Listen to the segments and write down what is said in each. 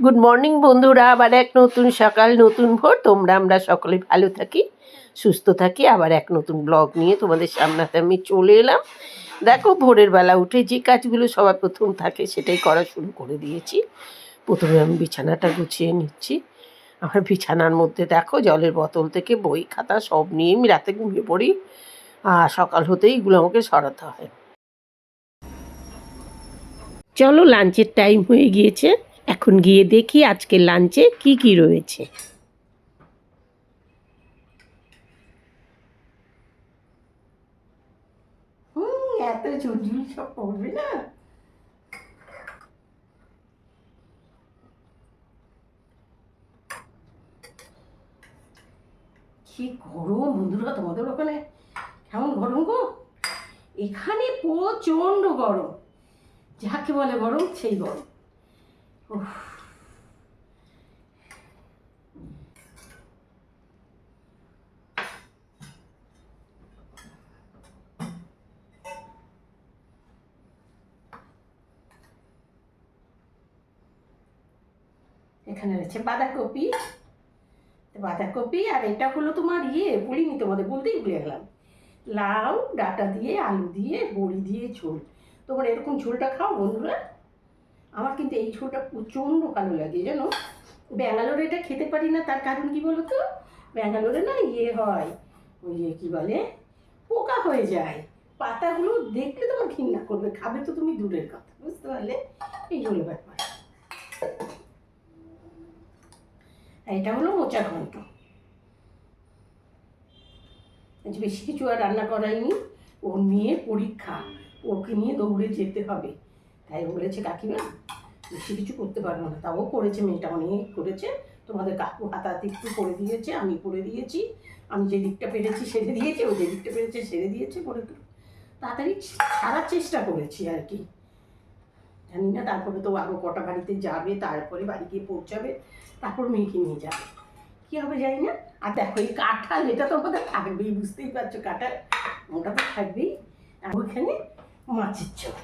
Good morning বন্ধুরা, আবার এক নতুন সকাল নতুন ভোর। আমরা সকলে ভালো থাকি, সুস্থ থাকি। আবার এক নতুন ব্লগ নিয়ে তোমাদের সামনাতে আমি চলে এলাম। দেখো, ভোরের বেলা উঠে যে কাজগুলো সবার প্রথম থাকে সেটাই করা শুরু করে দিয়েছি। প্রথমে আমি বিছানাটা গুছিয়ে নিচ্ছি। আমার বিছানার মধ্যে দেখো, জলের বোতল থেকে বই খাতা সব নিয়ে আমি রাতে ঘুমিয়ে পড়ি। আর সকাল হতেই এগুলো আমাকে সরাতে হয়। চলো, লাঞ্চের টাইম হয়ে গিয়েছে। এখন গিয়ে দেখি আজকে লাঞ্চে কি কি রয়েছে। এত ঝুলঝুল সব পড়বে না। কি গরম বন্ধুরা, তোমাদের ওখানে কেমন গরম গো? এখানে প্রচন্ড গরম, যাকে বলে গরম সেই গরম। এখানে রয়েছে বাঁধাকপি, বাঁধাকপি আর এটা হলো তোমার বলিনি তোমাদের, বলতেই ভুলে গেলাম। লাউ ডাঁটা দিয়ে, আলু দিয়ে, বড়ি দিয়ে ঝোল। তোমরা এরকম ঝোলটা খাও বন্ধুরা? আমার কিন্তু এই ঝোলটা প্রচণ্ড ভালো লাগে জানো। ব্যাঙ্গালোরে এটা খেতে পারি না, তার কারণ কি বলো তো? ব্যাঙ্গালোরে না হয়, ওই কি বলে, পোকা হয়ে যায়। পাতাগুলো দেখলে তোমার ঘৃণা করবে, খাবে তো তুমি দূরের কথা, বুঝতে পারলে? এই হলো ব্যাপার। এটা হলো মোচা ঘন্ট। আজ বেশি কিছু আর রান্না করাইনি। ওর নিয়ে পরীক্ষা, ওকে নিয়ে দৌড়ে যেতে হবে, তাই বলেছে কাকিমা বেশি কিছু করতে পারবো না। তাও করেছে, মেয়েটা অনেক করেছে। তোমাদের কাকু হাতাহাতি একটু করে দিয়েছে, আমি করে দিয়েছি। আমি যে দিকটা পেরেছি সেরে দিয়েছি, ও যে দিকটা পেরেছে সেরে দিয়েছে। করে তাড়াতাড়ি সারার চেষ্টা করেছি আর কি। জানি না তারপরে তো আরও কটা বাড়িতে যাবে, তারপরে বাড়ি গিয়ে পৌঁছাবে, তারপর মেয়েকে নিয়ে যাবে। কী হবে জানি না। আর দেখো, এই কাঁঠাল এটা তো আমাদের থাকবেই, বুঝতেই পারছো, কাঁঠাল ওটা তো থাকবেই। আর ওইখানে মাছের ঝোল,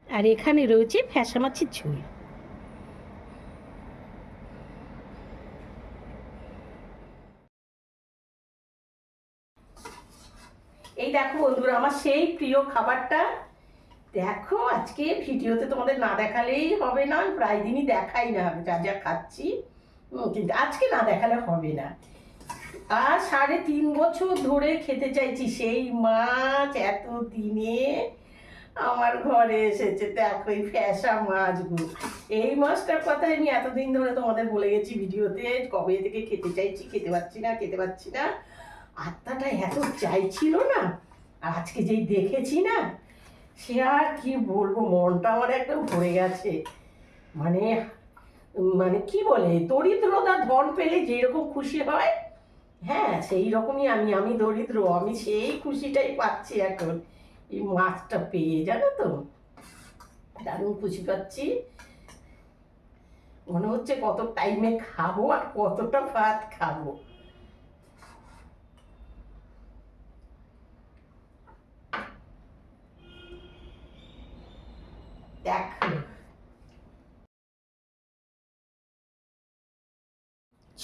আর এখানে রয়েছে ফ্যাসা মাছের ঝোল। এই দেখো বন্ধুরা, আমার সেই প্রিয় খাবারটা। দেখো, আজকে ভিডিওতে তোমাদের না দেখালেই হবে না, প্রায় দিনই দেখাই না যা যা খাচ্ছি, কিন্তু আজকে না দেখালে হবে না। আর 3.5 বছর ধরে খেতে চাইছি সেই মাছ, এত দিনে আমার ঘরে এসেছে। দেখো এই ফ্যাসা মাছগুলো, এই মাছটার কথা আমি এতদিন ধরে তোমাদের বলে গেছি ভিডিওতে, কবে থেকে খেতে চাইছি, খেতে পাচ্ছি না, খেতে পাচ্ছি না। আত্মাটা এত চাইছিল না, আর আজকে যেই দেখেছি না, সে আর কি বলবো, মনটা আমার একদম ভরে গেছে। মানে মানে কি বলে, দরিদ্রতা ধন পেলে যেরকম খুশি হয়, হ্যাঁ সেই রকমই আমি দরিদ্র, আমি সেই খুশিটাই পাচ্ছি এখন এই মাছটা পেয়ে, জানো তো। দারুণ খুশি পাচ্ছি। মনে হচ্ছে কত টাইমে খাবো আর কতটা ভাত খাবো। দেখো,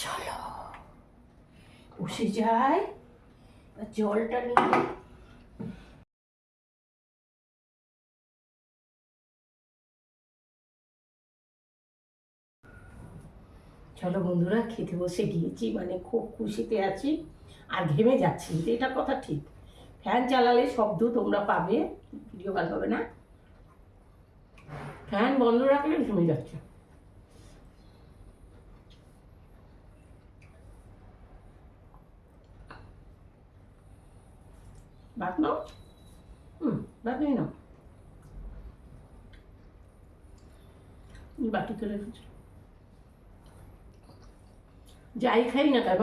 চলো বসে যাই, জলটা নিয়ে। চলো বন্ধুরা, খেতে বসে গিয়েছি, মানে খুব খুশিতে আছি আর ঘেমে যাচ্ছি, এটা কথা ঠিক। ফ্যান চালালে শব্দ তোমরা পাবে, ভিডিও ভালো হবে না। ফ্যান বন্ধ রাখলে ঘেমে যাচ্ছে। ভাত নাও, ভাত নিয়ে নাও, বাটিতে রেখেছি। যাই খাই না কেন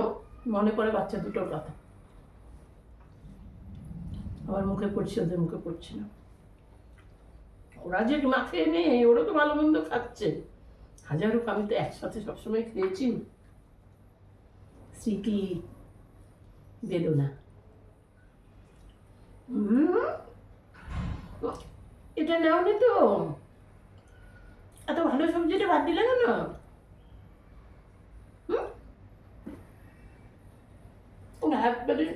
মনে পড়ে বাচ্চা দুটোর কথা, আমার মুখে পড়ছে, ওদের মুখে পড়ছে না। ওরা যে মাখে নেই, ওরা তো ভালো মন্দ খাচ্ছে। হাজারো, আমি তো একসাথে সবসময় খেয়েছি। স্মৃতি, বেদনা। এটা নেওনি তো, এত ভালো সবজিটা বাদ দিলে কেন? একবারে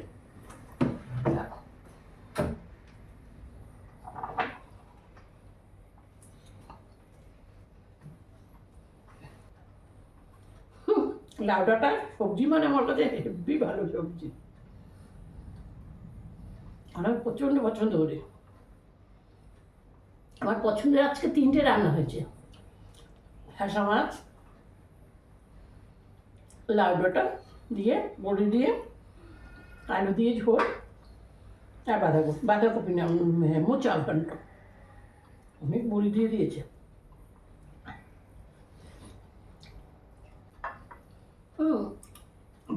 লাউ ডাঁটা সবজি মানে আমার কাছে হেভি ভালো সবজি, আমার প্রচণ্ড পছন্দ করি। আমার পছন্দের আজকে 3টে রান্না হয়েছে, হাঁসা মাছ, লাউ ডাঁটা দিয়ে, বড়ি দিয়ে, আলু দিয়ে ঝোল, আর বাঁধাকপি না, মোচা ঘন্ট, অনেক বড়ি দিয়ে দিয়েছে।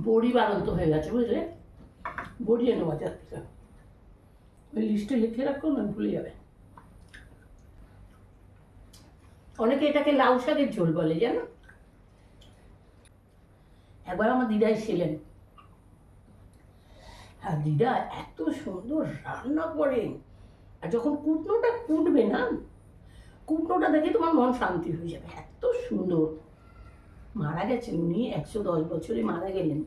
বড়ি বাড়ন্ত হয়ে গেছে বুঝলে, বড়ি এনে বাজার থেকে, ওই লিস্টে লিখে রাখো না ভুলে যাবে। অনেকে এটাকে লাউ শাকের ঝোল বলে জানো। একবার আমার দিদা এসেছিলেন, আর দিদা এত সুন্দর রান্না করেন, আর যখন কুটনোটা কুটবে না, কুটনোটা দেখে তোমার মন শান্তি হয়ে যাবে, এত সুন্দর। মারা গেছেন উনি, 110 বছরে মারা গেলেন।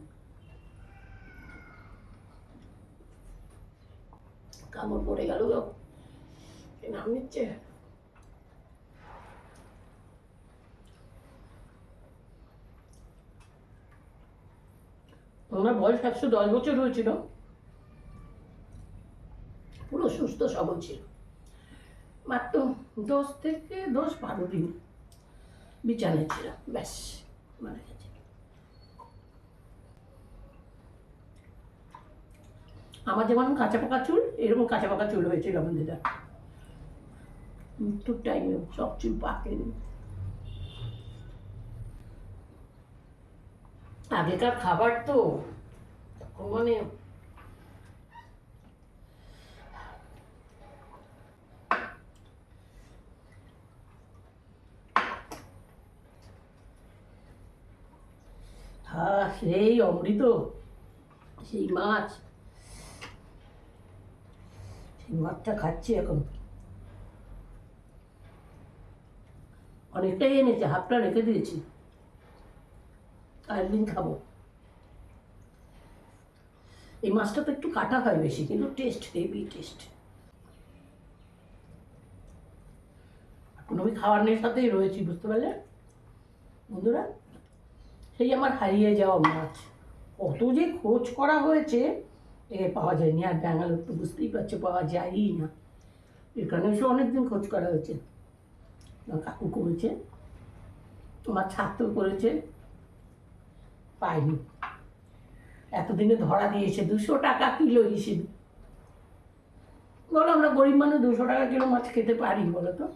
কামড় পড়ে গেল গো, নাম নিচ্ছে। ওনার বয়স 110 বছর হয়েছিল, পুরো সুস্থ সবল ছিল, মাত্র 10 থেকে 12 দিন বিছানায় ছিল, ব্যাস মারা গেছে। আমার যেমন কাঁচা পাকা চুল, এরকম কাঁচা পাকা চুল হয়েছিল আমার দিদা, মৃত্যুর টাইমে সব চুল পাকেনি। আগেকার খাবার তো মানে সেই অমৃত, সেই মাছ, সেই মাছটা খাচ্ছি এখন। অনেকটাই এনেছে, হাফটা রেখে দিয়েছি, আর দিন খাবো। এই মাছটা তো একটু কাটা হয় বেশি, কিন্তু টেস্ট হেভি টেস্ট। এখন আমি খাওয়ার সাথেই রয়েছি, বুঝতে পারলে বন্ধুরা। সেই আমার হারিয়ে যাওয়া মাছ, কত যে খোঁজ করা হয়েছে, এ পাওয়া যায়নি। আর ব্যাঙ্গালোর তো বুঝতেই পারছো, পাওয়া যায়ই না, এর কারণে সে অনেকদিন খোঁজ করা হয়েছে। কাকু করেছে, আমার ছাত্র করেছে, পাইনি। এতদিনে ধরা দিয়েছে 200 টাকা কিলো হিসেবে। বলো আমরা গরিব মানুষ 200 টাকা কিলো মাছ খেতে পারি বলো তো?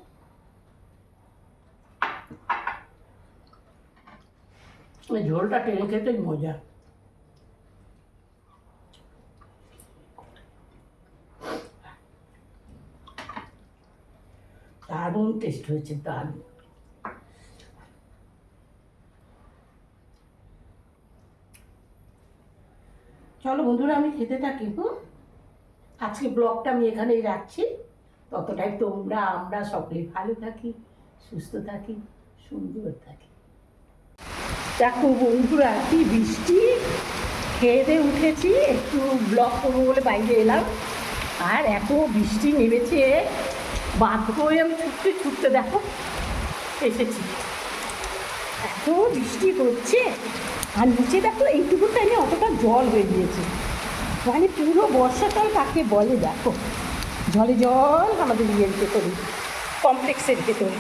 ওই ঝোলটা টেনে খেতেই মজা। দারুণ টেস্ট হয়েছে, দারুণ। চলো বন্ধুরা, আমি খেতে থাকি। আজকে ব্লগটা আমি এখানেই রাখছি। ততটাই তোমরা আমরা সকলে ভালো থাকি, সুস্থ থাকি, সুন্দর থাকি। দেখো বন্ধুরা, কি বৃষ্টি, খেয়ে দিয়ে উঠেছি, একটু ব্লগ করবো বলে বাইরে এলাম, আর এত বৃষ্টি নেমেছে, বাধ্য হয়ে আমি ছুটতে ছুটতে দেখো এসেছি। এত বৃষ্টি হচ্ছে, আর নিচে দেখো এইটুকু টাইমে অতটা জল হয়ে গিয়েছে, মানে পুরো বর্ষাকাল কাকে বলে দেখো। জলে জল আমাদের ইয়ের ভেতরে, কমপ্লেক্সের ভেতরে।